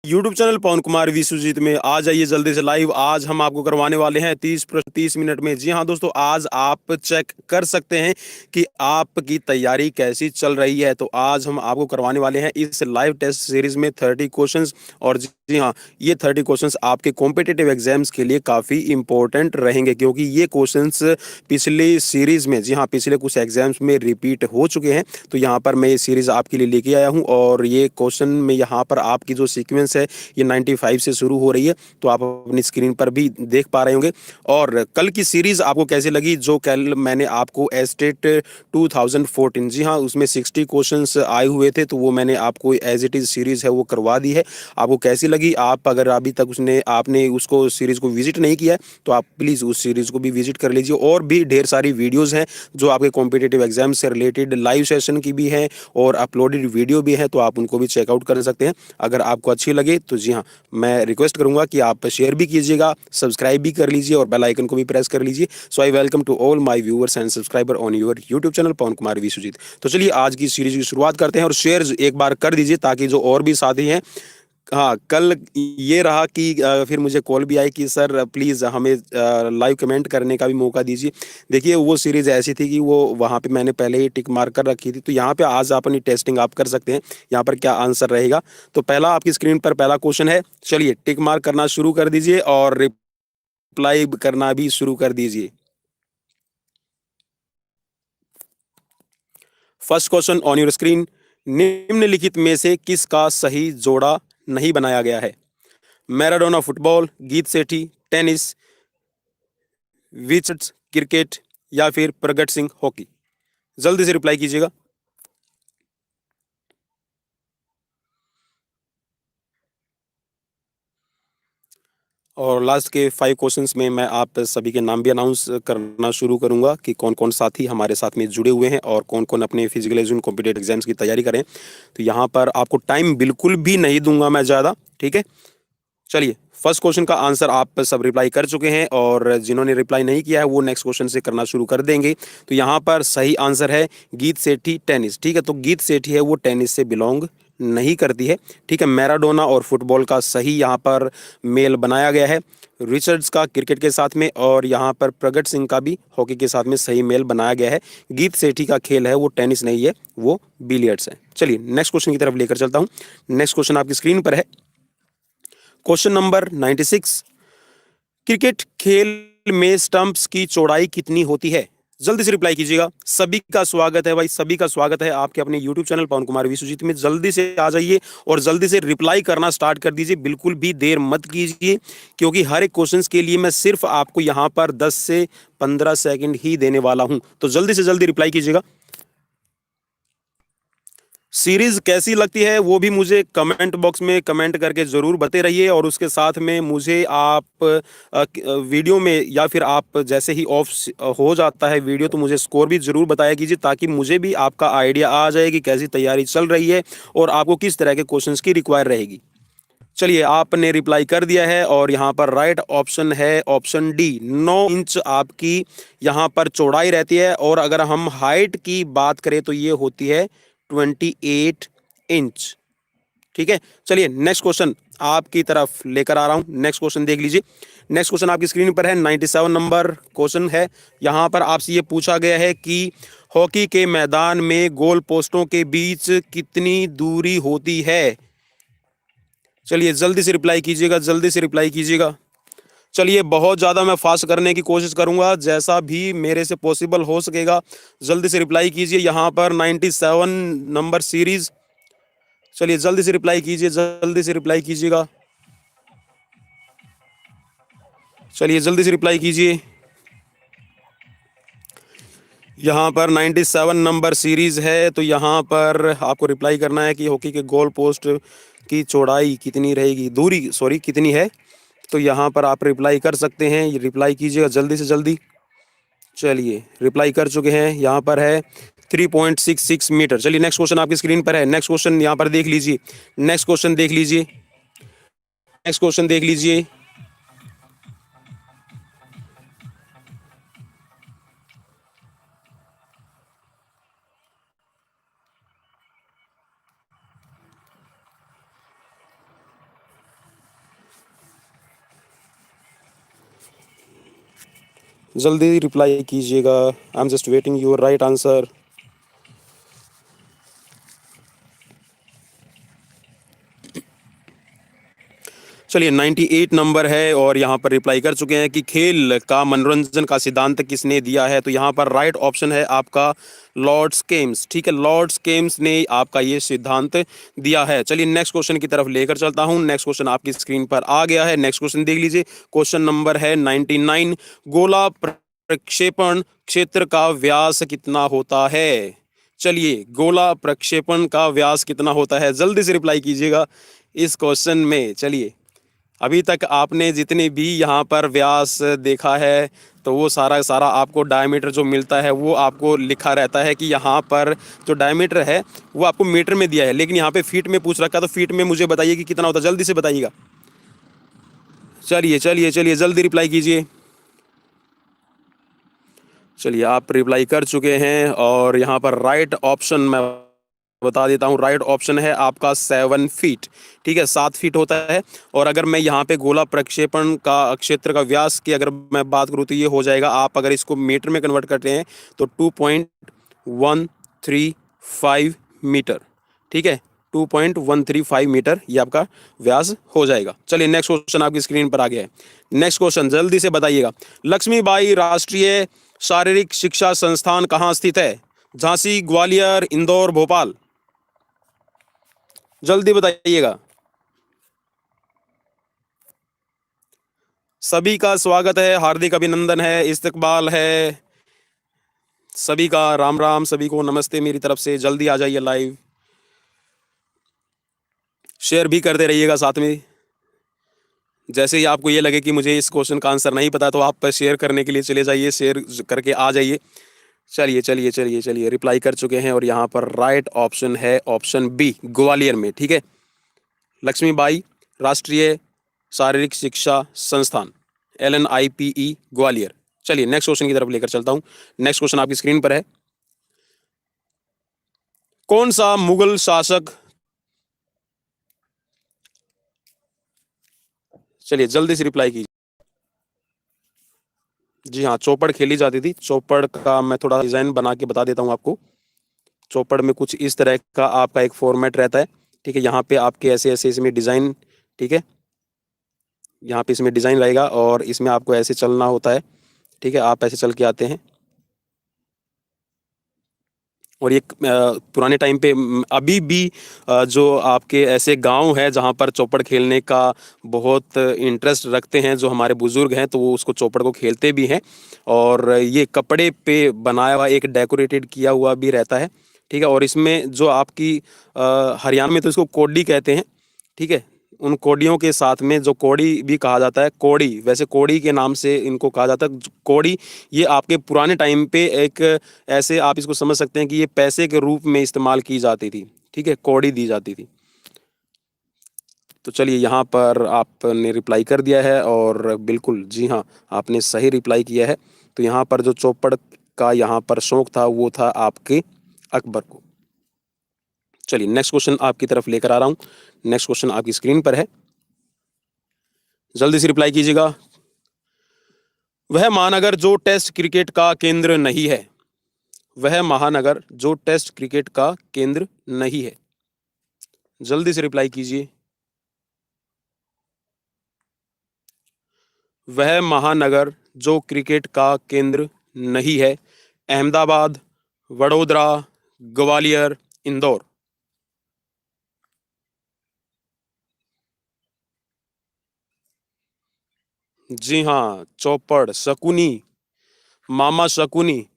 YouTube channel Pawan Kumar Vishwajeet में आ जाइए जल्दी से लाइव। आज हम आपको करवाने वाले हैं 30 प्रश्न 30 मिनट में। जी हाँ दोस्तों, आज आप चेक कर सकते हैं कि आपकी तैयारी कैसी चल रही है। तो आज हम आपको करवाने वाले हैं इस लाइव टेस्ट सीरीज में 30 क्वेश्चंस। और जी हाँ, ये 30 क्वेश्चंस आपके कॉम्पिटिटिव एग्जाम्स के लिए काफ़ी इंपॉर्टेंट रहेंगे, क्योंकि ये क्वेश्चंस पिछली सीरीज में, जी हाँ, पिछले कुछ एग्जाम्स में रिपीट हो चुके हैं। तो यहाँ पर मैं ये सीरीज आपके लिए लेके आया हूँ, और ये क्वेश्चन में यहाँ पर आपकी जो सीक्वेंस है ये 95 से शुरू हो रही है। तो आप अपनी स्क्रीन पर भी देख पा रहे होंगे। और कल की सीरीज आपको कैसी लगी, जो कल मैंने आपको एस्टेट 2014, जी हाँ, उसमें 60 क्वेश्चंस आए हुए थे, तो वो मैंने आपको एज इट इज सीरीज है वो करवा दी है। आपको कैसी लगी? आप अगर अभी तक आपने उसको सीरीज को विजिट नहीं किया है तो आप प्लीज़ उस सीरीज को भी विजिट कर लीजिए। और भी ढेर सारी वीडियोज़ हैं जो आपके कॉम्पिटिटिव एग्जाम से रिलेटेड, लाइव सेशन की भी हैं और अपलोडेड वीडियो भी है, तो आप उनको भी चेकआउट कर सकते हैं। अगर आपको अच्छी लगे तो जी हाँ, मैं रिक्वेस्ट करूंगा कि आप शेयर भी कीजिएगा, सब्सक्राइब भी कर लीजिए और बेल आइकन को भी प्रेस कर लीजिए। So I welcome to all my viewers and subscriber on your YouTube channel Pawan Kumar Vishwajeet. तो चलिए आज की सीरीज की शुरुआत करते हैं, और शेयर एक बार कर दीजिए ताकि जो और भी साथी हैं। हाँ, कल ये रहा कि फिर मुझे कॉल भी आई कि सर प्लीज़ हमें लाइव कमेंट करने का भी मौका दीजिए। देखिए, वो सीरीज़ ऐसी थी कि वो वहाँ पे मैंने पहले ही टिक मार कर रखी थी। तो यहाँ पे आज अपनी टेस्टिंग आप कर सकते हैं, यहाँ पर क्या आंसर रहेगा। तो पहला आपकी स्क्रीन पर पहला क्वेश्चन है। चलिए टिक मार्क करना शुरू कर दीजिए और रिप्लाई करना भी शुरू कर दीजिए। First question on your screen, निम्नलिखित में से किसका सही जोड़ा नहीं बनाया गया है? मैराडोना फुटबॉल, गीत सेठी टेनिस, विचर्स क्रिकेट, या फिर प्रगट सिंह हॉकी। जल्दी से रिप्लाई कीजिएगा। और लास्ट के 5 क्वेश्चंस में मैं आप सभी के नाम भी अनाउंस करना शुरू करूंगा कि कौन कौन साथी हमारे साथ में जुड़े हुए हैं और कौन कौन अपने फिजिकल एजुकेशन कॉम्पिटेटिव एग्जाम्स की तैयारी करें। तो यहाँ पर आपको टाइम बिल्कुल भी नहीं दूंगा मैं ज़्यादा, ठीक है। चलिए, फर्स्ट क्वेश्चन का आंसर आप सब रिप्लाई कर चुके हैं, और जिन्होंने रिप्लाई नहीं किया है वो नेक्स्ट क्वेश्चन से करना शुरू कर देंगे। तो यहाँ पर सही आंसर है गीत सेठी टेनिस, ठीक है। तो गीत सेठी है वो टेनिस से बिलोंग नहीं करती है, ठीक है। मैराडोना और फुटबॉल का सही यहाँ पर मेल बनाया गया है, रिचर्ड्स का क्रिकेट के साथ में, और यहाँ पर प्रगट सिंह का भी हॉकी के साथ में सही मेल बनाया गया है। गीत सेठी का खेल है वो टेनिस नहीं है, वो बिलियर्ड्स है। चलिए नेक्स्ट क्वेश्चन की तरफ लेकर चलता हूँ। नेक्स्ट क्वेश्चन आपकी स्क्रीन पर है। क्वेश्चन नंबर 96, क्रिकेट खेल में स्टंप्स की चौड़ाई कितनी होती है? जल्दी से रिप्लाई कीजिएगा। सभी का स्वागत है भाई, सभी का स्वागत है आपके अपने YouTube चैनल पवन कुमार विश्वजीत में। जल्दी से आ जाइए और जल्दी से रिप्लाई करना स्टार्ट कर दीजिए, बिल्कुल भी देर मत कीजिए, क्योंकि हर एक क्वेश्चन के लिए मैं सिर्फ आपको यहाँ पर 10 से 15 सेकंड ही देने वाला हूँ। तो जल्दी से जल्दी रिप्लाई कीजिएगा। सीरीज कैसी लगती है वो भी मुझे कमेंट बॉक्स में कमेंट करके ज़रूर बते रहिए, और उसके साथ में मुझे आप वीडियो में, या फिर आप जैसे ही ऑफ हो जाता है वीडियो, तो मुझे स्कोर भी ज़रूर बताया कीजिए, ताकि मुझे भी आपका आइडिया आ जाए कि कैसी तैयारी चल रही है और आपको किस तरह के क्वेश्चंस की रिक्वायर रहेगी। चलिए, आपने रिप्लाई कर दिया है, और यहाँ पर राइट ऑप्शन है ऑप्शन डी। 9 इंच आपकी यहाँ पर चौड़ाई रहती है, और अगर हम हाइट की बात करें तो ये होती है 28 इंच, ठीक है। चलिए नेक्स्ट क्वेश्चन आपकी तरफ लेकर आ रहा हूं। नेक्स्ट क्वेश्चन देख लीजिए। नेक्स्ट क्वेश्चन आपकी स्क्रीन पर है, 97 नंबर क्वेश्चन है। यहाँ पर आपसे ये पूछा गया है कि हॉकी के मैदान में गोल पोस्टों के बीच कितनी दूरी होती है? चलिए जल्दी से रिप्लाई कीजिएगा, जल्दी से रिप्लाई कीजिएगा। चलिए, बहुत ज़्यादा मैं फास्ट करने की कोशिश करूंगा, जैसा भी मेरे से पॉसिबल हो सकेगा। जल्दी से रिप्लाई कीजिए। यहाँ पर 97 नंबर सीरीज। चलिए जल्दी से रिप्लाई कीजिए, जल्दी से रिप्लाई कीजिएगा। चलिए जल्दी से रिप्लाई कीजिए। यहाँ पर 97 नंबर सीरीज है, तो यहाँ पर आपको रिप्लाई करना है कि हॉकी के गोल पोस्ट की चौड़ाई कितनी रहेगी, दूरी सॉरी कितनी है। तो यहाँ पर आप रिप्लाई कर सकते हैं, ये रिप्लाई कीजिएगा जल्दी से जल्दी। चलिए रिप्लाई कर चुके हैं, यहाँ पर है 3.66 मीटर। चलिए नेक्स्ट क्वेश्चन आपकी स्क्रीन पर है। नेक्स्ट क्वेश्चन यहाँ पर देख लीजिए। नेक्स्ट क्वेश्चन देख लीजिए। नेक्स्ट क्वेश्चन देख लीजिए। जल्दी रिप्लाई कीजिएगा, आई am just waiting your right answer. चलिए 98 नंबर है और यहाँ पर रिप्लाई कर चुके हैं कि खेल का मनोरंजन का सिद्धांत किसने दिया है। तो यहाँ पर राइट ऑप्शन है आपका लॉर्ड्स केम्स। ठीक है, लॉर्ड्स केम्स ने आपका ये सिद्धांत दिया है। चलिए नेक्स्ट क्वेश्चन की तरफ लेकर चलता हूँ। नेक्स्ट क्वेश्चन आपकी स्क्रीन पर आ गया है। नेक्स्ट क्वेश्चन देख लीजिए। क्वेश्चन नंबर है 99। गोला प्रक्षेपण क्षेत्र का व्यास कितना होता है। चलिए, गोला प्रक्षेपण का व्यास कितना होता है, जल्दी से रिप्लाई कीजिएगा इस क्वेश्चन में। चलिए, अभी तक आपने जितने भी यहाँ पर व्यास देखा है तो वो सारा सारा आपको डायमीटर जो मिलता है वो आपको लिखा रहता है कि यहाँ पर जो डायमीटर है वो आपको मीटर में दिया है, लेकिन यहाँ पे फीट में पूछ रखा है। तो फीट में मुझे बताइए कि कितना होता है, जल्दी से बताइएगा। चलिए चलिए चलिए, जल्दी रिप्लाई कीजिए। चलिए, आप रिप्लाई कर चुके हैं और यहाँ पर राइट ऑप्शन मैं बता देता हूँ। राइट ऑप्शन है आपका 7 फीट। ठीक है, 7 फीट होता है। और अगर मैं यहाँ पे गोला प्रक्षेपण का क्षेत्र का व्यास की अगर मैं बात करूँ तो ये हो जाएगा, आप अगर इसको मीटर में कन्वर्ट करते हैं तो 2.135 मीटर। ठीक है, 2.135 मीटर ये आपका व्यास हो जाएगा। चलिए नेक्स्ट क्वेश्चन आपकी स्क्रीन पर आ गया है। नेक्स्ट क्वेश्चन जल्दी से बताइएगा। लक्ष्मीबाई राष्ट्रीय शारीरिक शिक्षा संस्थान कहाँ स्थित है। झांसी, ग्वालियर, इंदौर, भोपाल, जल्दी बताइएगा। सभी का स्वागत है, हार्दिक अभिनंदन है, इस्तकबाल है, सभी का राम राम, सभी को नमस्ते मेरी तरफ से। जल्दी आ जाइए लाइव, शेयर भी करते रहिएगा साथ में। जैसे ही आपको ये लगे कि मुझे इस क्वेश्चन का आंसर नहीं पता तो आप शेयर करने के लिए चले जाइए, शेयर करके आ जाइए। चलिए चलिए चलिए चलिए, रिप्लाई कर चुके हैं और यहाँ पर राइट ऑप्शन है ऑप्शन बी, ग्वालियर में। ठीक है, लक्ष्मीबाई राष्ट्रीय शारीरिक शिक्षा संस्थान, LNIPE, ग्वालियर। चलिए नेक्स्ट क्वेश्चन की तरफ लेकर चलता हूँ। नेक्स्ट क्वेश्चन आपकी स्क्रीन पर है। कौन सा मुगल शासक, चलिए जल्दी से रिप्लाई कीजिए। जी हाँ, चौपड़ खेली जाती थी। चौपड़ का मैं थोड़ा डिजाइन बना के बता देता हूँ आपको। चौपड़ में कुछ इस तरह का आपका एक फॉर्मेट रहता है। ठीक है, यहाँ पे आपके ऐसे ऐसे इसमें डिजाइन, ठीक है, यहाँ पे इसमें डिजाइन रहेगा और इसमें आपको ऐसे चलना होता है। ठीक है, आप ऐसे चल के आते हैं और ये पुराने टाइम पे अभी भी जो आपके ऐसे गांव है जहां पर चौपड़ खेलने का बहुत इंटरेस्ट रखते हैं जो हमारे बुजुर्ग हैं, तो वो उसको चौपड़ को खेलते भी हैं। और ये कपड़े पे बनाया हुआ एक डेकोरेटेड किया हुआ भी रहता है। ठीक है, और इसमें जो आपकी हरियाणा में तो इसको कोडी कहते हैं। ठीक है, उन कोडियों के साथ में जो कोड़ी भी कहा जाता है, कोड़ी, वैसे कोड़ी के नाम से इनको कहा जाता है। कोड़ी ये आपके पुराने टाइम पे एक ऐसे आप इसको समझ सकते हैं कि ये पैसे के रूप में इस्तेमाल की जाती थी। ठीक है, कौड़ी दी जाती थी। तो चलिए, यहाँ पर आपने रिप्लाई कर दिया है और बिल्कुल जी हाँ, आपने सही रिप्लाई किया है। तो यहाँ पर जो चौपड़ का यहाँ पर शौक था वो था आपके अकबर को। चलिए नेक्स्ट क्वेश्चन आपकी तरफ लेकर आ रहा हूँ। नेक्स्ट क्वेश्चन आपकी स्क्रीन पर है, जल्दी से रिप्लाई कीजिएगा। वह महानगर जो टेस्ट क्रिकेट का केंद्र नहीं है। वह महानगर जो टेस्ट क्रिकेट का केंद्र नहीं है, जल्दी से रिप्लाई कीजिए। वह महानगर जो क्रिकेट का केंद्र नहीं है। अहमदाबाद, वडोदरा, ग्वालियर, इंदौर, जी हाँ, चौपड़, शकुनी, मामा शकुनी।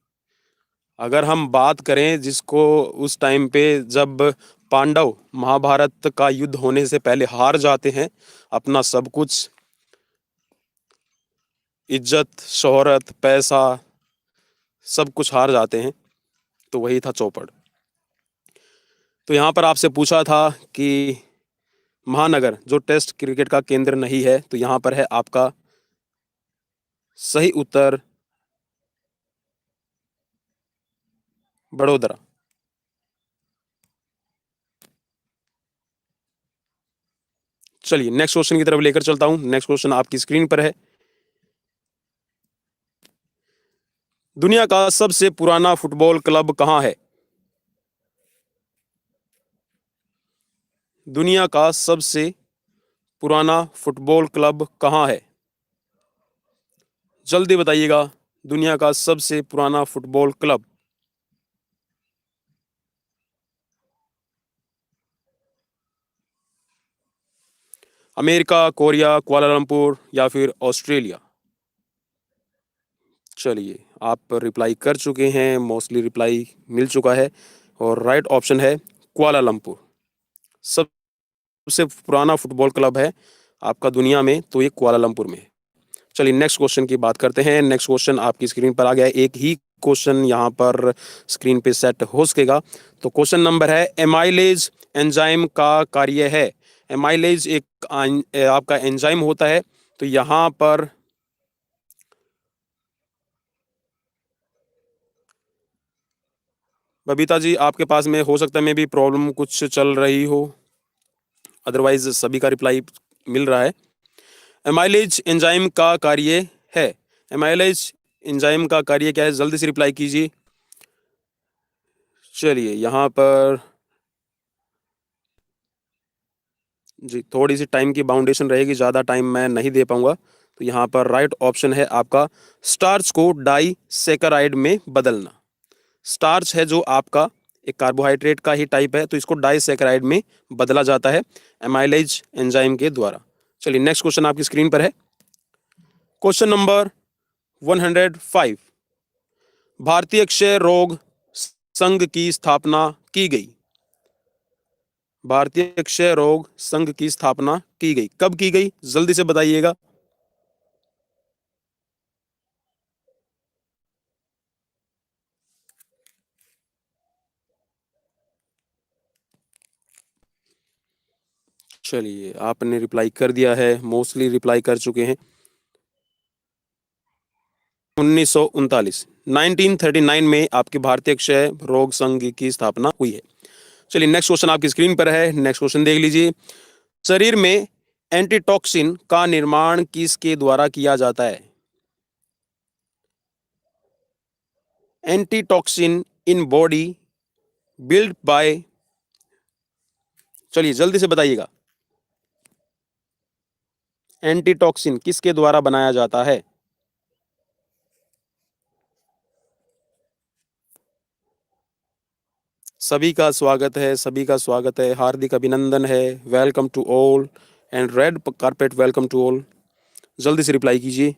अगर हम बात करें जिसको उस टाइम पे जब पांडव महाभारत का युद्ध होने से पहले हार जाते हैं, अपना सब कुछ, इज्जत, शोहरत, पैसा, सब कुछ हार जाते हैं, तो वही था चौपड़। तो यहाँ पर आपसे पूछा था कि महानगर जो टेस्ट क्रिकेट का केंद्र नहीं है, तो यहाँ पर है आपका सही उत्तर बड़ोदरा। चलिए नेक्स्ट क्वेश्चन की तरफ लेकर चलता हूँ। नेक्स्ट क्वेश्चन आपकी स्क्रीन पर है। दुनिया का सबसे पुराना फुटबॉल क्लब कहाँ है? दुनिया का सबसे पुराना फुटबॉल क्लब कहाँ है? जल्दी बताइएगा। दुनिया का सबसे पुराना football club. America, Korea, Kuala Lumpur या फिर ऑस्ट्रेलिया? चलिए, आप रिप्लाई कर चुके हैं, मोस्टली रिप्लाई मिल चुका है और राइट ऑप्शन है कुआलालंपुर। सबसे पुराना फुटबॉल क्लब है आपका दुनिया में, तो ये कुआलालंपुर में है। चलिए नेक्स्ट क्वेश्चन की बात करते हैं। नेक्स्ट क्वेश्चन आपकी स्क्रीन पर आ गया है। एक ही क्वेश्चन यहाँ पर स्क्रीन पे सेट हो सकेगा। तो क्वेश्चन नंबर है, एमाइलेज एंजाइम का कार्य है। एमाइलेज एक आपका एंजाइम होता है। तो यहाँ पर बबीता जी, आपके पास में हो सकता है मे भी प्रॉब्लम कुछ चल रही हो, अदरवाइज सभी का रिप्लाई मिल रहा है। एमाइलेज एंजाइम का कार्य है। एमाइलेज एंजाइम का कार्य क्या है? जल्दी से रिप्लाई कीजिए। चलिए यहाँ पर जी थोड़ी सी टाइम की बाउंडेशन रहेगी, ज़्यादा टाइम मैं नहीं दे पाऊंगा। तो यहाँ पर राइट ऑप्शन है आपका स्टार्च को डाई सेकेराइड में बदलना। स्टार्च है जो आपका एक कार्बोहाइड्रेट का ही टाइप है, तो इसको डाई सेकेराइड में बदला जाता है एमाइलेज एंजाइम के द्वारा। चलिए नेक्स्ट क्वेश्चन आपकी स्क्रीन पर है। क्वेश्चन नंबर 105, भारतीय क्षय रोग संघ की स्थापना की गई। भारतीय क्षय रोग संघ की स्थापना की गई, कब की गई? जल्दी से बताइएगा। चलिए आपने रिप्लाई कर दिया है, मोस्टली रिप्लाई कर चुके हैं। 1939 1939 में आपकी भारतीय क्षय रोग संघ की स्थापना हुई है। चलिए नेक्स्ट क्वेश्चन आपकी स्क्रीन पर है। नेक्स्ट क्वेश्चन देख लीजिए। शरीर में एंटीटॉक्सिन का निर्माण किसके द्वारा किया जाता है? Antitoxin in body build by, चलिए जल्दी से बताइएगा। एंटीटॉक्सिन किसके द्वारा बनाया जाता है? सभी का स्वागत है, सभी का स्वागत है, हार्दिक अभिनंदन है। Welcome to all and red carpet welcome to all. जल्दी से रिप्लाई कीजिए।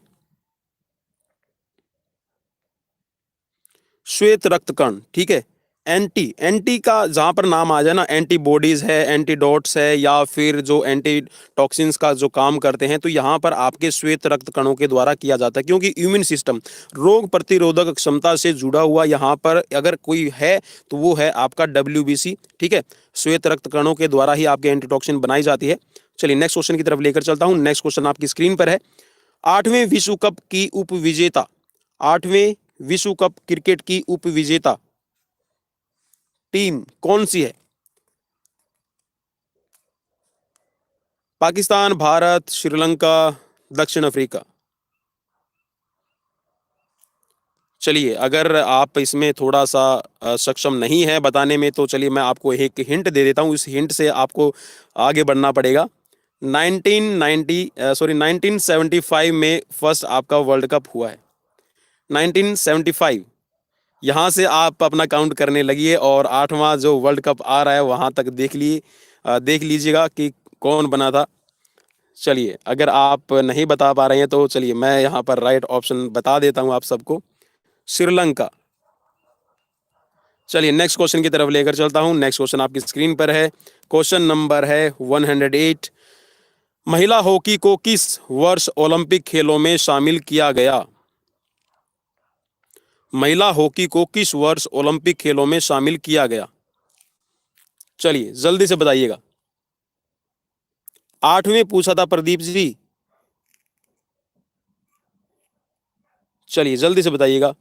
श्वेत रक्त कण, ठीक है। एंटी एंटी का जहां पर नाम आ जाए ना, एंटीबॉडीज है, एंटीडोट्स है, या फिर जो एंटी टॉक्सिन्स का जो काम करते हैं, तो यहाँ पर आपके श्वेत रक्त कणों के द्वारा किया जाता है। क्योंकि इम्यून सिस्टम, रोग प्रतिरोधक क्षमता से जुड़ा हुआ यहाँ पर अगर कोई है तो वो है आपका WBC, ठीक है। श्वेत रक्त कणों के द्वारा ही आपके एंटीटॉक्सिन बनाई जाती है। चलिए नेक्स्ट क्वेश्चन की तरफ लेकर चलता हूँ। नेक्स्ट क्वेश्चन आपकी स्क्रीन पर है। 8वें विश्व कप की उपविजेता, 8वें विश्व कप क्रिकेट की उपविजेता टीम कौन सी है? पाकिस्तान, भारत, श्रीलंका, दक्षिण अफ्रीका? चलिए अगर आप इसमें थोड़ा सा सक्षम नहीं है बताने में, तो चलिए मैं आपको एक हिंट दे देता हूँ। इस हिंट से आपको आगे बढ़ना पड़ेगा। 1975 में फर्स्ट आपका वर्ल्ड कप हुआ है। 1975, यहाँ से आप अपना काउंट करने लगिए और 8वां जो वर्ल्ड कप आ रहा है वहाँ तक देख लीजिएगा कि कौन बना था। चलिए अगर आप नहीं बता पा रहे हैं तो चलिए मैं यहाँ पर राइट ऑप्शन बता देता हूँ आप सबको, श्रीलंका। चलिए नेक्स्ट क्वेश्चन की तरफ लेकर चलता हूँ। नेक्स्ट क्वेश्चन आपकी स्क्रीन पर है। क्वेश्चन नंबर है 108, महिला हॉकी को किस वर्ष ओलंपिक खेलों में शामिल किया गया? महिला हॉकी को किस वर्ष ओलंपिक खेलों में शामिल किया गया? चलिए जल्दी से बताइएगा। 8वें पूछा था प्रदीप जी। चलिए जल्दी से बताइएगा।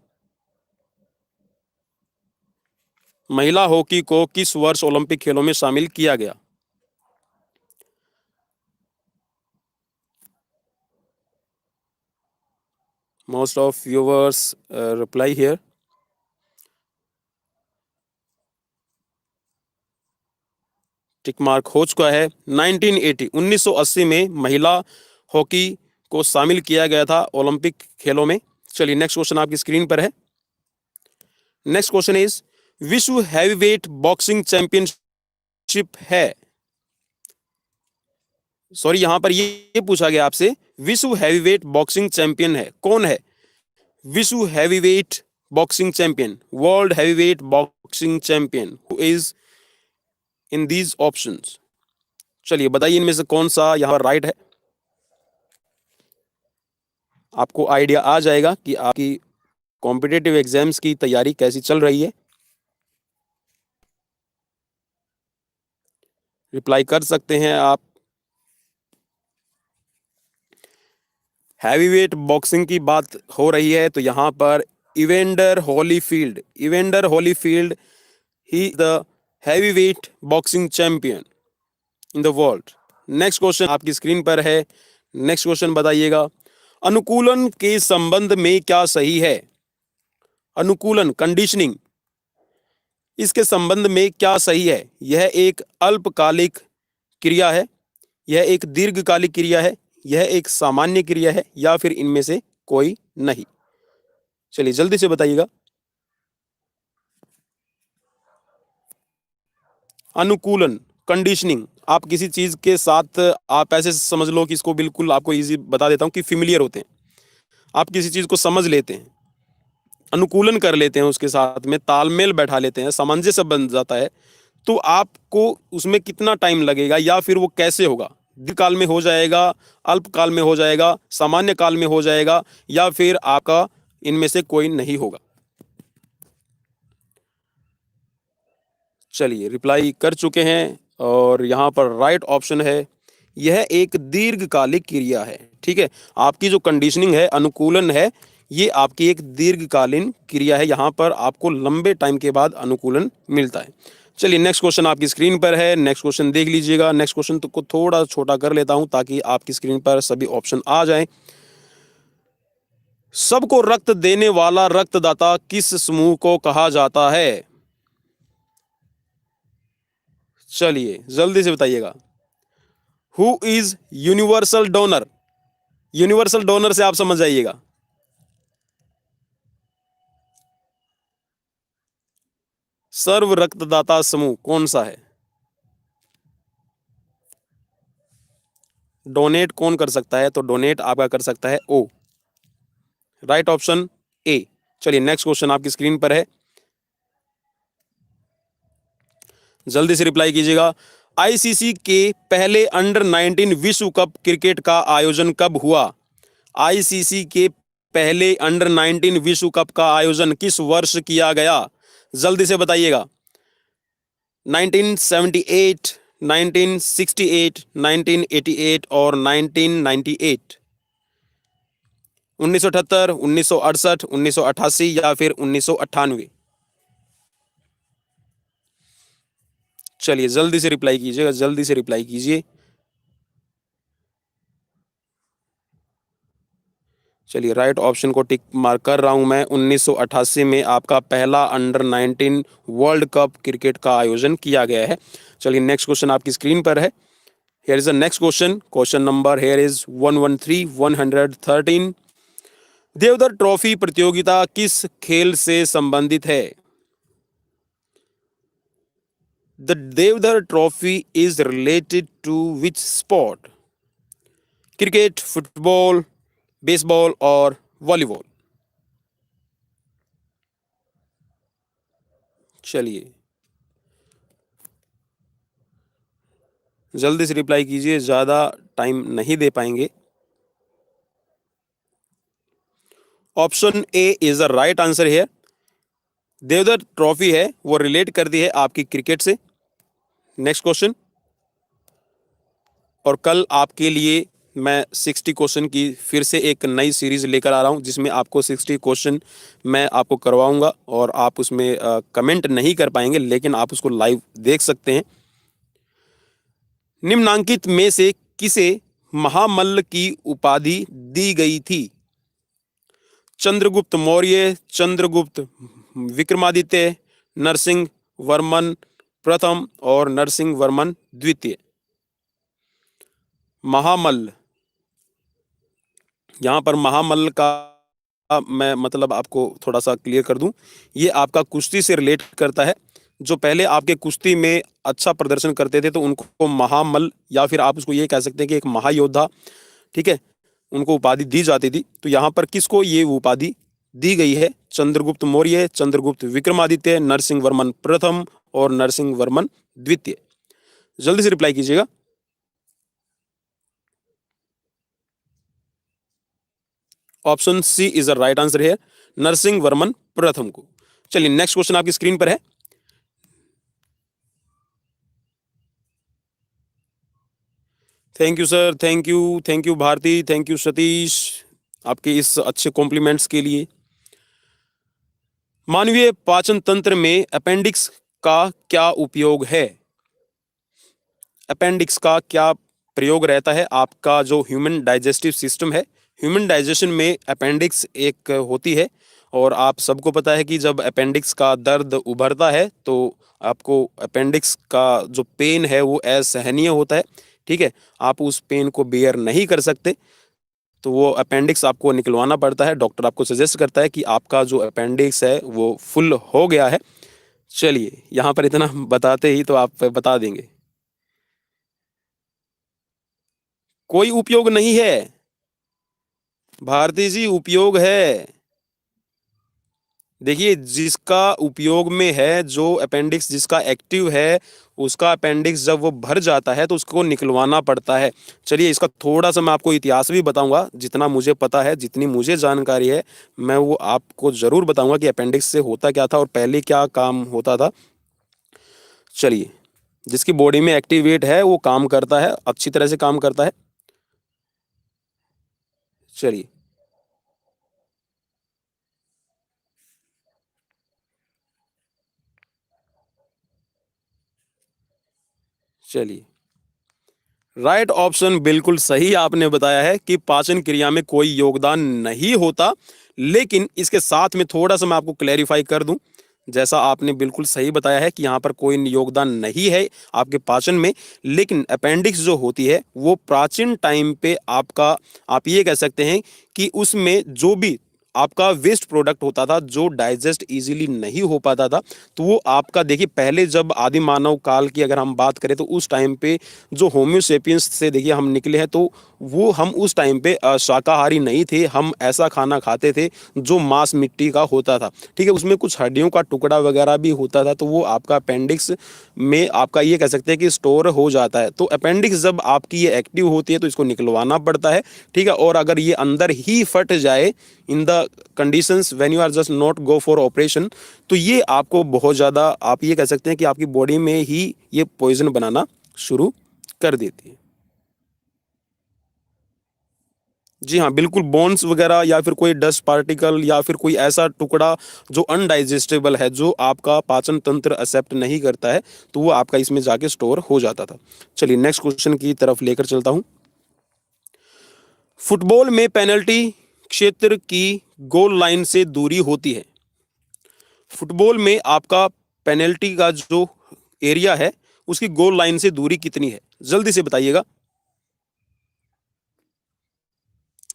महिला हॉकी को किस वर्ष ओलंपिक खेलों में शामिल किया गया? Most of viewers reply here. Tick mark हो चुका है। 1980 1980 में महिला हॉकी को शामिल किया गया था ओलंपिक खेलों में। चलिए नेक्स्ट क्वेश्चन आपकी स्क्रीन पर है। नेक्स्ट क्वेश्चन इज विश्व हैवीवेट बॉक्सिंग चैंपियनशिप है, सॉरी यहां पर ये पूछा गया आपसे विश्व हैवीवेट बॉक्सिंग चैंपियन है, कौन है विश्व heavyweight boxing champion, world heavyweight boxing champion, who is in these options. चलिए बताइए इनमें से कौन सा यहां पर राइट है। आपको आइडिया आ जाएगा कि आपकी कॉम्पिटिटिव एग्जाम्स की तैयारी कैसी चल रही है। रिप्लाई कर सकते हैं आप। हैवीवेट बॉक्सिंग की बात हो रही है तो यहां पर Evander Holyfield he the heavyweight boxing champion in the world. Next question आपकी स्क्रीन पर है। नेक्स्ट क्वेश्चन बताइएगा, अनुकूलन के संबंध में क्या सही है। अनुकूलन कंडीशनिंग, इसके संबंध में क्या सही है। यह एक अल्पकालिक क्रिया है, यह एक दीर्घकालिक क्रिया है, यह एक सामान्य क्रिया है, या फिर इनमें से कोई नहीं। चलिए जल्दी से बताइएगा। अनुकूलन कंडीशनिंग, आप किसी चीज के साथ आप ऐसे समझ लो कि इसको बिल्कुल आपको इजी बता देता हूं कि फिमिलियर होते हैं, आप किसी चीज को समझ लेते हैं, अनुकूलन कर लेते हैं, उसके साथ में तालमेल बैठा लेते हैं, सामंजस्य बन जाता है, तो आपको उसमें कितना टाइम लगेगा या फिर वो कैसे होगा। दीर्घकाल में हो जाएगा, अल्पकाल में हो जाएगा, सामान्य काल में हो जाएगा, या फिर आपका इनमें से कोई नहीं होगा। चलिए रिप्लाई कर चुके हैं और यहाँ पर राइट ऑप्शन है, यह एक दीर्घकालिक क्रिया है। ठीक है, आपकी जो कंडीशनिंग है, अनुकूलन है, ये आपकी एक दीर्घकालीन क्रिया है, यहाँ पर आपको लंबे टाइम के बाद अनुकूलन मिलता है। चलिए नेक्स्ट क्वेश्चन आपकी स्क्रीन पर है। नेक्स्ट क्वेश्चन देख लीजिएगा। नेक्स्ट क्वेश्चन तो को थोड़ा छोटा कर लेता हूं ताकि आपकी स्क्रीन पर सभी ऑप्शन आ जाएं। सबको रक्त देने वाला रक्तदाता किस समूह को कहा जाता है। चलिए जल्दी से बताइएगा। Who is universal donor, universal donor से आप समझ जाइएगा। सर्व रक्तदाता समूह कौन सा है। डोनेट कौन कर सकता है, तो डोनेट आपका कर सकता है ओ, राइट ऑप्शन ए। चलिए नेक्स्ट क्वेश्चन आपकी स्क्रीन पर है, जल्दी से रिप्लाई कीजिएगा। आईसीसी के पहले अंडर 19 विश्व कप क्रिकेट का आयोजन कब हुआ। आईसीसी के पहले अंडर 19 विश्व कप का आयोजन किस वर्ष किया गया, जल्दी से बताइएगा। 1978, 1968, 1988 और 1998। 1978, 1968, 1988 या फिर 1998। चलिए जल्दी से रिप्लाई कीजिएगा, जल्दी से रिप्लाई कीजिए। चलिए राइट ऑप्शन को टिक मार्क कर रहा हूं मैं। 1988 में आपका पहला अंडर 19 वर्ल्ड कप क्रिकेट का आयोजन किया गया है। चलिए नेक्स्ट क्वेश्चन आपकी स्क्रीन पर है। Here is the next question, question number here is 113 Deodhar trophy प्रतियोगिता किस खेल से संबंधित है। The Deodhar trophy is related to which sport, cricket, football, baseball और वॉलीबॉल। चलिए जल्दी से रिप्लाई कीजिए, ज्यादा टाइम नहीं दे पाएंगे। Option A is the right answer है। देवधर ट्रॉफी है वो रिलेट करती है आपकी क्रिकेट से। नेक्स्ट क्वेश्चन, और कल आपके लिए मैं 60 क्वेश्चन की फिर से एक नई सीरीज लेकर आ रहा हूं जिसमें आपको 60 क्वेश्चन मैं आपको करवाऊंगा और आप उसमें कमेंट नहीं कर पाएंगे लेकिन आप उसको लाइव देख सकते हैं। निम्नांकित में से किसे महामल्ल की उपाधि दी गई थी। चंद्रगुप्त मौर्य, चंद्रगुप्त विक्रमादित्य, नरसिंह वर्मन प्रथम और नरसिंह वर्मन द्वितीय। महामल्ल, यहाँ पर महामल्ल का मैं मतलब आपको थोड़ा सा क्लियर कर दूं, ये आपका कुश्ती से रिलेट करता है। जो पहले आपके कुश्ती में अच्छा प्रदर्शन करते थे तो उनको महामल्ल या फिर आप उसको ये कह सकते हैं कि एक महायोद्धा, ठीक है, उनको उपाधि दी जाती थी। तो यहाँ पर किसको ये उपाधि दी गई है? चंद्रगुप्त मौर्य, चंद्रगुप्त विक्रमादित्य, नरसिंह वर्मन प्रथम और नरसिंह वर्मन द्वितीय। जल्दी से रिप्लाई कीजिएगा। Option C is the right answer है, नरसिंह वर्मन प्रथम को। चलिए नेक्स्ट क्वेश्चन आपकी स्क्रीन पर है। Thank you sir, thank you Bharti, thank you Satish आपके इस अच्छे कॉम्प्लीमेंट्स के लिए। मानवीय पाचन तंत्र में अपेंडिक्स का क्या उपयोग है? अपेंडिक्स का क्या प्रयोग रहता है? आपका जो ह्यूमन डाइजेस्टिव सिस्टम है, ह्यूमन डाइजेशन में अपेंडिक्स एक होती है। और आप सबको पता है कि जब अपेंडिक्स का दर्द उभरता है तो आपको अपेंडिक्स का जो पेन है वो असहनीय होता है, ठीक है, आप उस पेन को बेयर नहीं कर सकते, तो वो अपेंडिक्स आपको निकलवाना पड़ता है। डॉक्टर आपको सजेस्ट करता है कि आपका जो अपेंडिक्स है वो फुल हो गया है। चलिए यहाँ पर इतना बताते ही तो आप बता देंगे। कोई उपयोग नहीं है भारती जी, उपयोग है। देखिए जिसका उपयोग में है, जो अपेंडिक्स जिसका एक्टिव है, उसका अपेंडिक्स जब वो भर जाता है तो उसको निकलवाना पड़ता है। चलिए इसका थोड़ा सा मैं आपको इतिहास भी बताऊंगा, जितना मुझे पता है, जितनी मुझे जानकारी है मैं वो आपको जरूर बताऊंगा कि अपेंडिक्स से होता क्या था और पहले क्या काम होता था। चलिए, जिसकी बॉडी में एक्टिवेट है वो काम करता है, अच्छी तरह से काम करता है। चलिए चलिए राइट ऑप्शन बिल्कुल सही आपने बताया है कि पाचन क्रिया में कोई योगदान नहीं होता। लेकिन इसके साथ में थोड़ा सा मैं आपको क्लैरिफाई कर दूं, जैसा आपने बिल्कुल सही बताया है कि यहाँ पर कोई योगदान नहीं है आपके पाचन में, लेकिन अपेंडिक्स जो होती है वो प्राचीन टाइम पे आपका, आप ये कह सकते हैं कि उसमें जो भी आपका वेस्ट प्रोडक्ट होता था जो डाइजेस्ट इजीली नहीं हो पाता था, तो वो आपका, देखिए पहले जब आदि मानव काल की अगर हम बात करें तो उस टाइम पे जो होम्योसेपियंस से देखिए हम निकले हैं, तो वो हम उस टाइम पे शाकाहारी नहीं थे, हम ऐसा खाना खाते थे जो मांस मिट्टी का होता था, ठीक है, उसमें कुछ हड्डियों का टुकड़ा वगैरह भी होता था, तो वो आपका अपेंडिक्स में आपका ये कह सकते हैं कि स्टोर हो जाता है। तो अपेंडिक्स जब आपकी ये एक्टिव होती है तो इसको निकलवाना पड़ता है, ठीक है, और अगर ये अंदर ही फट जाए in the conditions when you are just not go for operation, तो ये आपको बहुत ज़्यादा, आप ये कह सकते हैं कि आपकी बॉडी में ही ये पॉइजन बनाना शुरू कर देती है। जी हाँ बिल्कुल, बोन्स वगैरह या फिर कोई डस्ट पार्टिकल या फिर कोई ऐसा टुकड़ा जो अनडाइजेस्टेबल है, जो आपका पाचन तंत्र एक्सेप्ट नहीं करता है, तो वो आपका इसमें जाके स्टोर हो जाता था। चलिए नेक्स्ट क्वेश्चन की तरफ लेकर चलता हूं। फुटबॉल में पेनल्टी क्षेत्र की गोल लाइन से दूरी होती है। फुटबॉल में आपका पेनल्टी का जो एरिया है उसकी गोल लाइन से दूरी कितनी है? जल्दी से बताइएगा,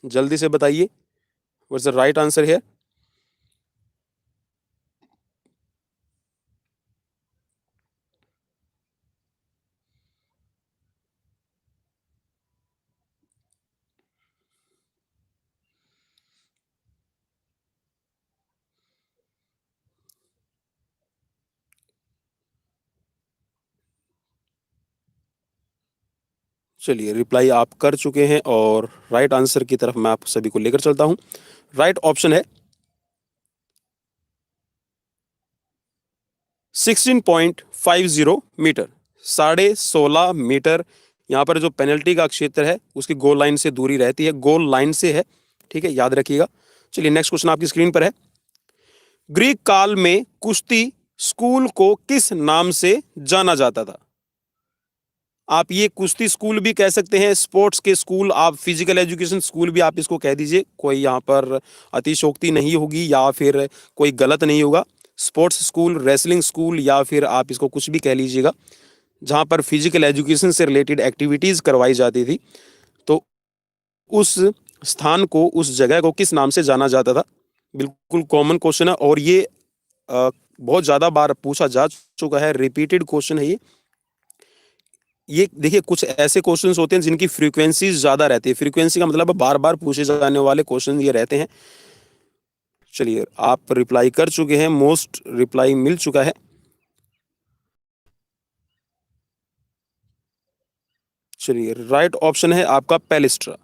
जल्दी से बताइए। व्हाट्स द राइट आंसर है? चलिए रिप्लाई आप कर चुके हैं और राइट आंसर की तरफ मैं आप सभी को लेकर चलता हूं। राइट ऑप्शन है 16.50 मीटर, 16.5 मीटर। यहाँ पर जो पेनल्टी का क्षेत्र है उसकी गोल लाइन से दूरी रहती है, गोल लाइन से है, ठीक है, याद रखिएगा। चलिए नेक्स्ट क्वेश्चन आपकी स्क्रीन पर है। ग्रीक काल में कुश्ती स्कूल को किस नाम से जाना जाता था? आप ये कुश्ती स्कूल भी कह सकते हैं, स्पोर्ट्स के स्कूल, आप फिजिकल एजुकेशन स्कूल भी आप इसको कह दीजिए, कोई यहाँ पर अतिशयोक्ति नहीं होगी या फिर कोई गलत नहीं होगा। स्पोर्ट्स स्कूल, रेसलिंग स्कूल या फिर आप इसको कुछ भी कह लीजिएगा, जहाँ पर फिजिकल एजुकेशन से रिलेटेड एक्टिविटीज़ करवाई जाती थी। तो उस स्थान को, उस जगह को किस नाम से जाना जाता था? बिल्कुल कॉमन क्वेश्चन है और ये बहुत ज़्यादा बार पूछा जा चुका है, रिपीटेड क्वेश्चन है ये देखिए कुछ ऐसे क्वेश्चंस होते हैं जिनकी फ्रीक्वेंसी ज़्यादा रहती है। फ्रीक्वेंसी का मतलब बार बार पूछे जाने वाले क्वेश्चन ये रहते हैं। चलिए, आप रिप्लाई कर चुके हैं, मोस्ट रिप्लाई मिल चुका है। चलिए, राइट ऑप्शन है आपका पैलिस्ट्रा।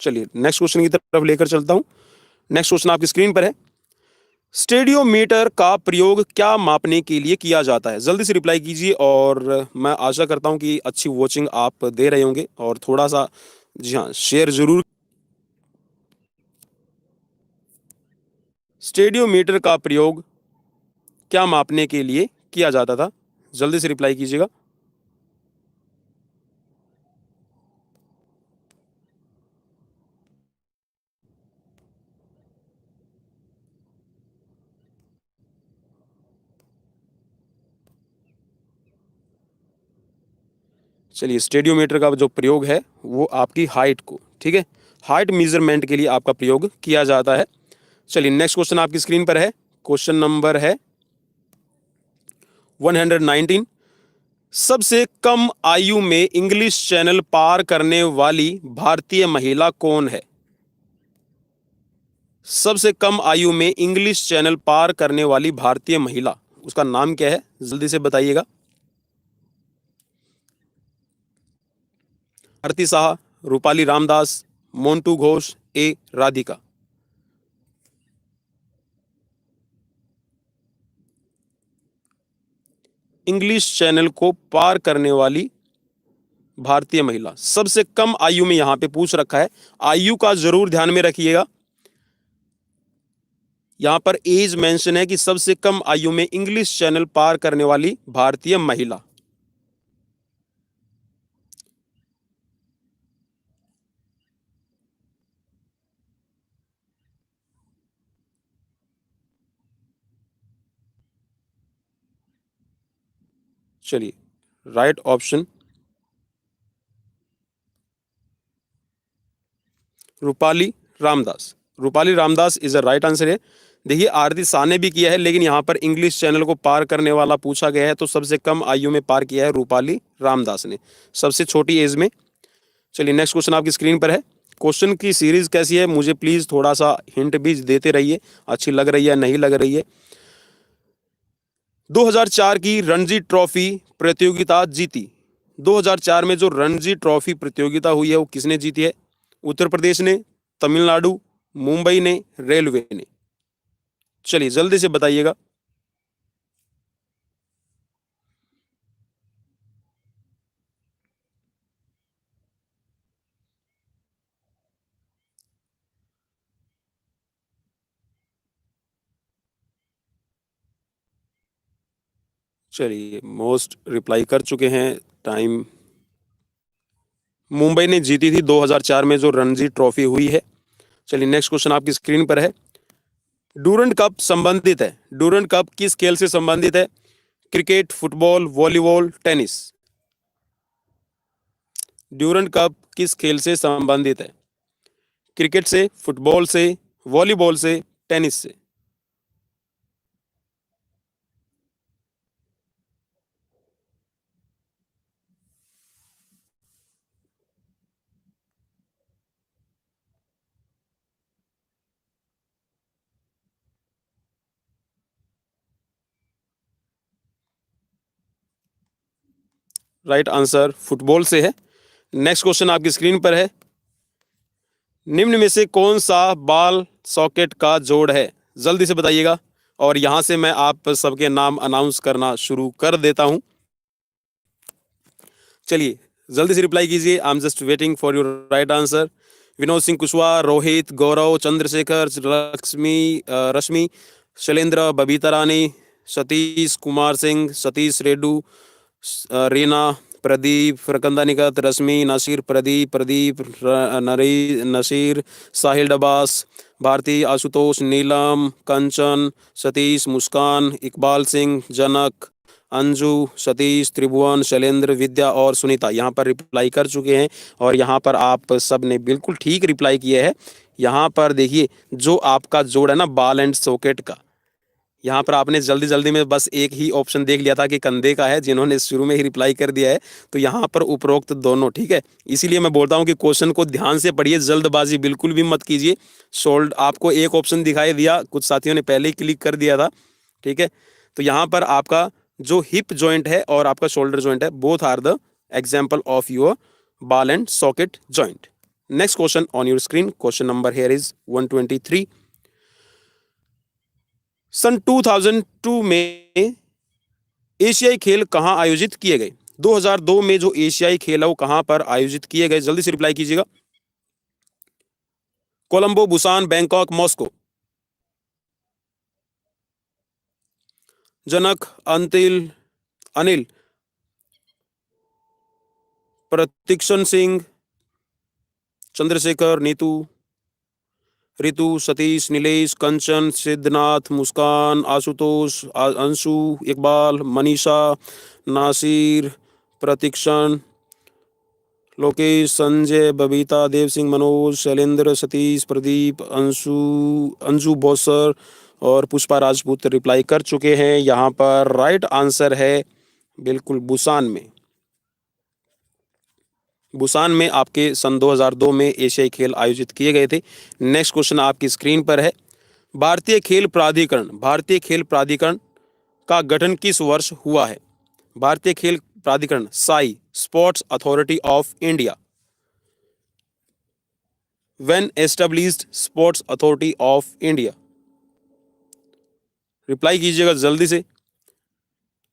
चलिए नेक्स्ट क्वेश्चन की तरफ लेकर चलता हूं। नेक्स्ट क्वेश्चन आपकी स्क्रीन पर है। स्टेडियोमीटर का प्रयोग क्या मापने के लिए किया जाता है? जल्दी से रिप्लाई कीजिए और मैं आशा करता हूं कि अच्छी वॉचिंग आप दे रहे होंगे और थोड़ा सा, जी हाँ, शेयर जरूर। स्टेडियोमीटर का प्रयोग क्या मापने के लिए किया जाता था? जल्दी से रिप्लाई कीजिएगा। चलिए, स्टेडियोमीटर का जो प्रयोग है वो आपकी हाइट को, ठीक है, हाइट मेजरमेंट के लिए आपका प्रयोग किया जाता है। चलिए नेक्स्ट क्वेश्चन आपकी स्क्रीन पर है। क्वेश्चन नंबर है 119। सबसे कम आयु में इंग्लिश चैनल पार करने वाली भारतीय महिला कौन है? सबसे कम आयु में इंग्लिश चैनल पार करने वाली भारतीय महिला, उसका नाम क्या है? जल्दी से बताइएगा। आरती शाह, रूपाली रामदास, मोंटू घोष, ए राधिका। इंग्लिश चैनल को पार करने वाली भारतीय महिला, सबसे कम आयु में यहां पे पूछ रखा है, आयु का जरूर ध्यान में रखिएगा। यहां पर एज मेंशन है कि सबसे कम आयु में इंग्लिश चैनल पार करने वाली भारतीय महिला। चलिए, right option Rupali Ramdas. Rupali Ramdas is a right answer है। देखिए, आरती शाह ने भी किया है, लेकिन यहाँ पर इंग्लिश चैनल को पार करने वाला पूछा गया है, तो सबसे कम आयु में पार किया है रूपाली रामदास ने, सबसे छोटी एज में। चलिए नेक्स्ट क्वेश्चन आपकी स्क्रीन पर है। क्वेश्चन की सीरीज कैसी है मुझे प्लीज थोड़ा सा हिंट भी देते रहिए, अच्छी लग रही है नहीं लग रही है। 2004 की रणजी ट्रॉफी प्रतियोगिता जीती, 2004 में जो रणजी ट्रॉफी प्रतियोगिता हुई है वो किसने जीती है? उत्तर प्रदेश ने, तमिलनाडु, मुंबई ने, रेलवे ने। चलिए जल्दी से बताइएगा। चलिए, मोस्ट रिप्लाई कर चुके हैं, टाइम। मुंबई ने जीती थी 2004 में जो रणजी ट्रॉफी हुई है। चलिए नेक्स्ट क्वेश्चन आपकी स्क्रीन पर है। डूरंड कप संबंधित है, डूरंड कप किस खेल से संबंधित है? Cricket, football, volleyball, tennis. Durand cup किस खेल से संबंधित है? क्रिकेट से, फुटबॉल से, वॉलीबॉल से, टेनिस से। राइट आंसर फुटबॉल से है। नेक्स्ट क्वेश्चन आपकी स्क्रीन पर है। निम्न में से कौन सा बॉल सॉकेट का जोड़ है? जल्दी से बताइएगा और यहां से मैं आप सबके नाम अनाउंस करना शुरू कर देता हूं। चलिए जल्दी से रिप्लाई कीजिए, I am just waiting for your right answer. Vinod Singh Kushwaha, Rohit, Gaurav, Chandrashekhar, Rashmi, Shailendra, Babita Rani, Satish Kumar Singh, Satish Reddu, Reena, Pradeep, Farkanda Nikhat, Rashmi, Nasir, Pradeep, Pradeep, Nari, Naseer, साहिल डबास, भारती, आशुतोष, नीलम, कंचन, सतीश, मुस्कान, इकबाल सिंह, जनक, अंजू, सतीश, त्रिभुवन, शैलेंद्र, विद्या और सुनीता यहाँ पर रिप्लाई कर चुके हैं। और यहाँ पर आप सब ने बिल्कुल ठीक रिप्लाई किया है। यहाँ पर देखिए जो आपका जोड़ है ना बॉल एंड सॉकेट का, यहाँ पर आपने जल्दी जल्दी में बस एक ही ऑप्शन देख लिया था कि कंधे का है, जिन्होंने शुरू में ही रिप्लाई कर दिया है। तो यहाँ पर उपरोक्त दोनों ठीक है। इसीलिए मैं बोलता हूँ कि क्वेश्चन को ध्यान से पढ़िए, जल्दबाजी बिल्कुल भी मत कीजिए। शोल्ड आपको एक ऑप्शन दिखाई दिया, कुछ साथियों ने पहले ही क्लिक कर दिया था, ठीक है। तो यहाँ पर आपका जो हिप जॉइंट है और आपका शोल्डर जॉइंट है, both are the example of your ball and socket joint. Next question on your screen, question number here is 123। सन 2002 में एशियाई खेल कहां आयोजित किए गए? 2002 में जो एशियाई खेल है वो कहां पर आयोजित किए गए? जल्दी से रिप्लाई कीजिएगा। Colombo, Busan, Bangkok, Moscow. Janak, Antil, Anil, Pratikshan Singh, Chandrashekhar, Neetu, Ritu, Satish, Nilesh, Kanchan, Siddhnath, Muskan, Ashutosh, Anshu, Iqbal, Manisha, Nasir, Pratikshan, Lokesh, Sanjay, Babita, Dev Singh, Manoj, Shailendra, Satish, Pradeep, Anshu, Anju Bosar और पुष्पा राजपूत रिप्लाई कर चुके हैं। यहाँ पर राइट आंसर है बिल्कुल बुसान में। बुसान में आपके सन 2002 में एशियाई खेल आयोजित किए गए थे। नेक्स्ट क्वेश्चन आपकी स्क्रीन पर है। भारतीय खेल प्राधिकरण का गठन किस वर्ष हुआ है? भारतीय खेल प्राधिकरण, Sai, sports authority of India. When established sports authority of India? Reply कीजिएगा जल्दी से।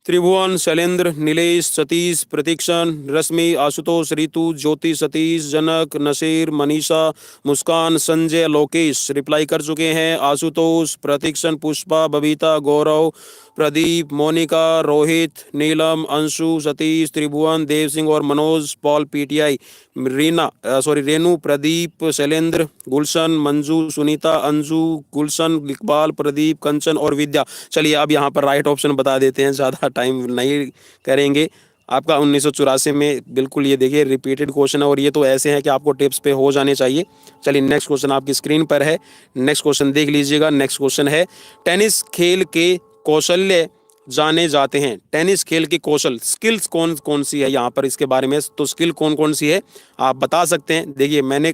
त्रिभुवन, शैलेंद्र, नीलेश, सतीश, प्रतीक्षण, रश्मि, आशुतोष, ऋतु, ज्योति, सतीश, जनक, नसीर, मनीषा, मुस्कान, संजय, लोकेश रिप्लाई कर चुके हैं। आशुतोष, प्रतीक्षण, पुष्पा, बबीता, गौरव, प्रदीप, मोनिका, रोहित, नीलम, अंशु, सतीश, त्रिभुवन, देव सिंह और मनोज, पॉल, पीटीआई, रेनू, प्रदीप, शैलेंद्र, गुलशन, मंजू, सुनीता, अंजू, गुलशन, इकबाल, प्रदीप, कंचन और विद्या। चलिए अब यहाँ पर राइट ऑप्शन बता देते हैं, ज़्यादा टाइम नहीं करेंगे। आपका 1984 में बिल्कुल, ये देखिए रिपीटेड क्वेश्चन है और ये तो ऐसे हैं कि आपको टिप्स पे हो जाने चाहिए। चलिए नेक्स्ट क्वेश्चन आपकी स्क्रीन पर है। नेक्स्ट क्वेश्चन देख लीजिएगा। नेक्स्ट क्वेश्चन है, टेनिस खेल के कौशल्य जाने जाते हैं। टेनिस खेल की कौशल, स्किल्स कौन कौन सी है यहाँ पर, इसके बारे में तो स्किल कौन कौन सी है आप बता सकते हैं। देखिए मैंने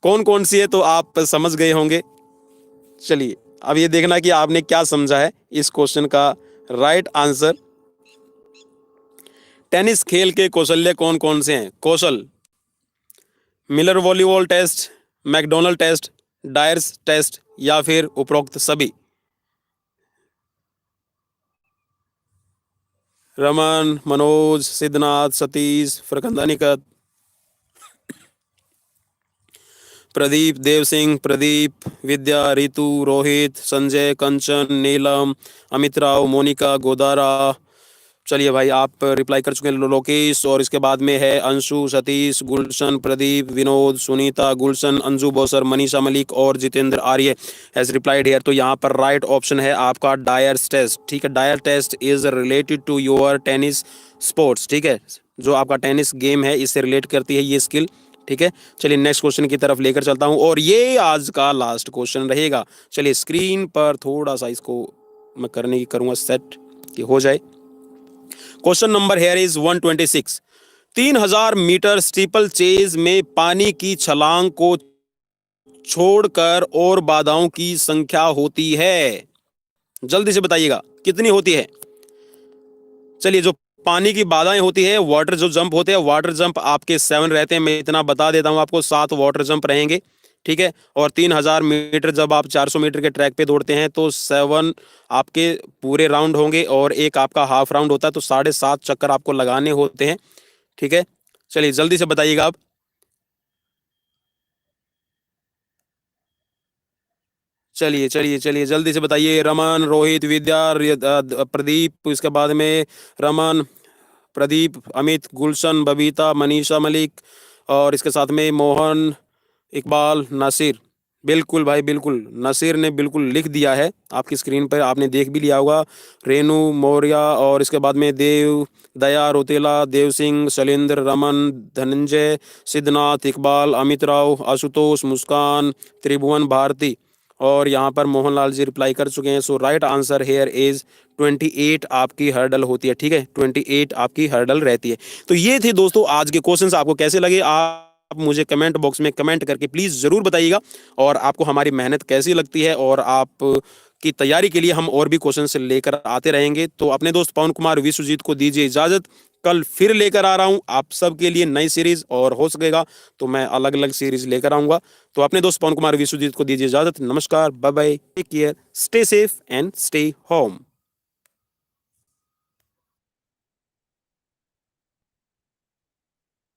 कौन कौन सी है तो आप समझ गए होंगे। चलिए अब ये देखना कि आपने क्या समझा है इस क्वेश्चन का राइट आंसर। टेनिस खेल के कौशल्य कौन कौन से हैं? Kaushal, Miller volleyball test, McDonald test, Dyer's test या फिर उपरोक्त सभी। रमन, मनोज, सिद्धनाथ, सतीश, फरकंदा निकत, प्रदीप, देव सिंह, प्रदीप, विद्या, ऋतु, रोहित, संजय, कंचन, नीलम, अमित राव, मोनिका, गोदारा। चलिए भाई आप रिप्लाई कर चुके हैं, लोकेश, और इसके बाद में है अंशु, सतीश, गुलशन, प्रदीप, विनोद, सुनीता, गुलशन, अंजू बॉसर, मनीषा मलिक और जितेंद्र आर्य हैज रिप्लाइड हियर। तो यहाँ पर राइट ऑप्शन है आपका डायर्स टेस्ट, ठीक है। Dyer test is related to your tennis sports, ठीक है। जो आपका टेनिस गेम है इससे रिलेट करती है ये स्किल, ठीक है। चलिए नेक्स्ट क्वेश्चन की तरफ लेकर चलता हूँ और ये आज का लास्ट क्वेश्चन रहेगा। चलिए स्क्रीन पर थोड़ा सा इसको मैं करने की करूँगा सेट कि हो जाए। Question number here is 126। 3000 metre steeplechase में पानी की छलांग को छोड़कर और बाधाओं की संख्या होती है? जल्दी से बताइएगा कितनी होती है। चलिए जो पानी की बाधाएं होती है, वाटर जो जंप होते हैं, वाटर जंप आपके 7 रहते हैं। मैं इतना बता देता हूं आपको, 7 वाटर जंप रहेंगे, ठीक है। और 3000 मीटर जब आप 400 मीटर के ट्रैक पे दौड़ते हैं तो 7 आपके पूरे राउंड होंगे और एक आपका हाफ राउंड होता है, तो 7.5 चक्कर आपको लगाने होते हैं, ठीक है। चलिए जल्दी से बताइएगा आप। चलिए चलिए चलिए जल्दी से बताइए। रमन, रोहित, विद्या, प्रदीप, इसके बाद में रमन, प्रदीप, अमित, गुलशन, बबीता, मनीषा मलिक और इसके साथ में मोहन, इकबाल, नासिर। बिल्कुल भाई बिल्कुल, नासिर ने बिल्कुल लिख दिया है आपकी स्क्रीन पर, आपने देख भी लिया होगा। रेनू मौर्य और इसके बाद में देव, दया रोतेला, देव सिंह, शैलेंद्र, रमन, धनंजय, सिद्धनाथ, इकबाल, अमित राव, आशुतोष, मुस्कान, त्रिभुवन भारती और यहाँ पर मोहनलाल जी रिप्लाई कर चुके हैं। सो राइट आंसर हेयर इज 28 आपकी हर्डल होती है, ठीक है, 28 आपकी हर्डल रहती है। तो ये थे दोस्तों आज के क्वेश्चंस, आपको कैसे लगे आप मुझे कमेंट बॉक्स में कमेंट करके प्लीज जरूर बताइएगा, और आपको हमारी मेहनत कैसी लगती है, और आप की तैयारी के लिए हम और भी क्वेश्चन लेकर आते रहेंगे। तो अपने दोस्त पवन कुमार विश्वजीत को दीजिए इजाजत, कल फिर लेकर आ रहा हूं आप सबके लिए नई सीरीज, और हो सकेगा तो मैं अलग अलग सीरीज लेकर आऊंगा। तो अपने दोस्त पवन कुमार विश्वजीत को दीजिए इजाजत, नमस्कार, bye bye, take care, stay safe and stay home.